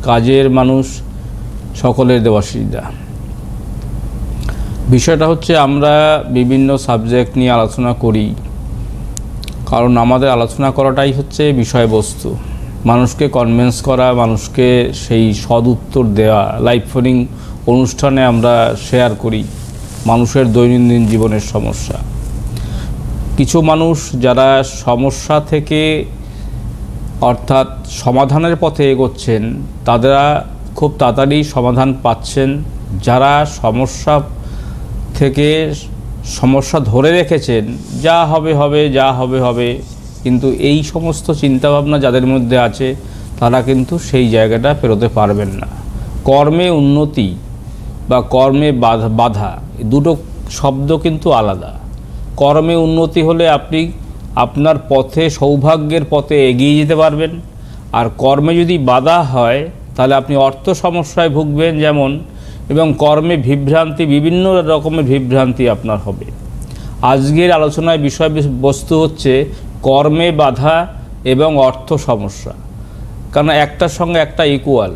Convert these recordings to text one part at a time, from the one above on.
কাজের মানুষ, সকলের দেবাশীরা। বিষয়টা হচ্ছে আমরা বিভিন্ন সাবজেক্ট নিয়ে আলোচনা করি, কারণ আমাদের আলোচনা করাটাই হচ্ছে বিষয়বস্তু, মানুষকে কনভিন্স করা, মানুষকে সেই সদ উত্তর দেওয়া। লাইভ ফোনিং অনুষ্ঠানে আমরা শেয়ার করি মানুষের দৈনন্দিন জীবনের সমস্যা। কিছু মানুষ যারা সমস্যা থেকে অর্থাৎ সমাধানের পথে এগোচ্ছেন, তারা খুব তাড়াতাড়ি সমাধান পাচ্ছেন। যারা সমস্যা ধরে রেখেছেন, যা হবে হবে, যা হবে হবে, কিন্তু এই সমস্ত চিন্তাভাবনা যাদের মধ্যে আছে, তারা কিন্তু সেই জায়গাটা পেরোতে পারবেন না। কর্মে উন্নতি বা কর্মে বাধা, দুটো শব্দ কিন্তু আলাদা। কর্মে উন্নতি হলে আপনি আপনার পথে, সৌভাগ্যের পথে এগিয়ে যেতে পারবেন। আর কর্মে যদি বাধা হয়, তাহলে আপনি অর্থ সমস্যায় ভুগবেন যেমন, এবং কর্মে বিভ্রান্তি, বিভিন্ন রকমের বিভ্রান্তি আপনার হবে। আজকের আলোচনায় বিষয়বস্তু হচ্ছে কর্মে বাধা এবং অর্থ সমস্যা। কারণ একটার সঙ্গে একটা ইকুয়াল।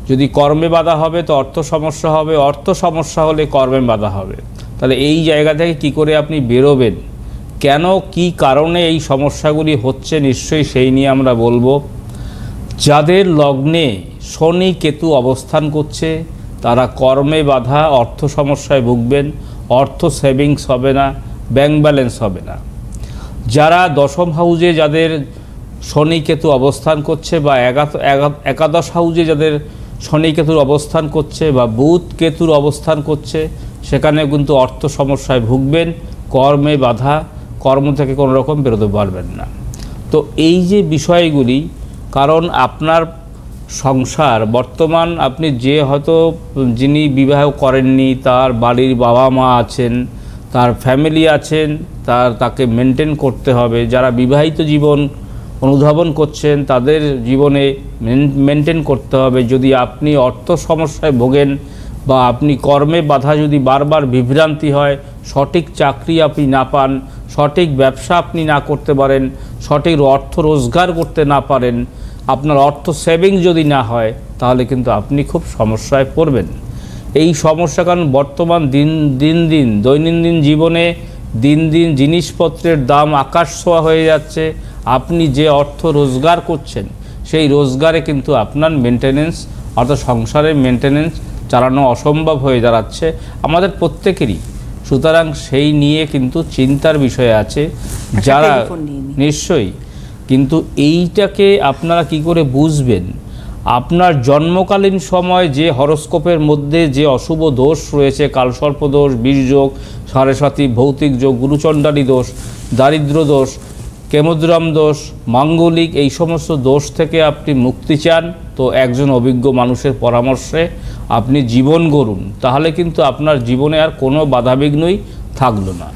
যদি কর্মে বাধা হবে তো অর্থ সমস্যা হবে, অর্থ সমস্যা হলে কর্মে বাধা হবে। তাহলে এই জায়গা থেকে কী করে আপনি বেরোবেন, কেন, কি কারণে এই সমস্যাগুলি হচ্ছে, নিশ্চয়ই সেই নিয়ে আমরা বলবো। যাদের লগ্নে শনি কেতু অবস্থান করছে, তারা কর্মে বাধা, অর্থ সমস্যায় ভুগবেন। অর্থ সেভিংস হবে না, ব্যাংক ব্যালেন্স হবে না। যারা দশম হাউজে যাদের শনি কেতু অবস্থান করছে, বা একাদশ হাউজে যাদের শনি কেতুর অবস্থান করছে, বা বুধ কেতুর অবস্থান করছে, সেখানে কিন্তু অর্থ সমস্যায় ভুগবেন। কর্মে বাধা, কর্ম থেকে কোনো রকম বেরোতে পারবেন না। তো এই যে বিষয়গুলি, কারণ আপনার সংসার বর্তমান, আপনি যে হয়তো যিনি বিবাহ করেননি, তার বাড়ির বাবা মা আছেন, তার ফ্যামিলি আছেন, তাকে মেনটেন করতে হবে। যারা বিবাহিত জীবন অনুধাবন করছেন, তাদের জীবনে মেনটেন করতে হবে। যদি আপনি অর্থ সমস্যায় ভোগেন বা আপনি কর্মে বাধা, যদি বারবার বিভ্রান্তি হয়, সঠিক চাকরি আপনি না পান, সঠিক ব্যবসা আপনি না করতে পারেন, সঠিক অর্থ রোজগার করতে না পারেন, আপনার অর্থ সেভিং যদি না হয়, তাহলে কিন্তু আপনি খুব সমস্যায় পড়বেন। এই সমস্যা, কারণ বর্তমান দিন দিন দৈনন্দিন জীবনে দিন দিন জিনিসপত্রের দাম আকাশ ছোঁয়া হয়ে যাচ্ছে। আপনি যে অর্থ রোজগার করছেন, সেই রোজগারে কিন্তু আপনার মেনটেনেন্স, অর্থাৎ সংসারের মেনটেনেন্স চালানো অসম্ভব হয়ে দাঁড়াচ্ছে আমাদের প্রত্যেকেরই। সুতরাং সেই নিয়ে কিন্তু চিন্তার বিষয় আছে যারা, নিশ্চয়ই। কিন্তু এইটাকে আপনারা কি করে বুঝবেন? আপনার জন্মকালীন সময় যে হরস্কোপের মধ্যে যে অশুভ দোষ রয়েছে, কালসর্প দোষ, বীরযোগ, সাড়ে ভৌতিক যোগ, গুরুচণ্ডালী দোষ, দারিদ্র দোষ, কেমদ্রাম দোষ, মাঙ্গলিক, এই সমস্ত দোষ থেকে আপনি মুক্তি চান, তো একজন অভিজ্ঞ মানুষের পরামর্শে আপনি জীবন গড়ুন। তাহলে কিন্তু আপনার জীবনে আর কোনো বাধাবিঘ্নই থাকলো না।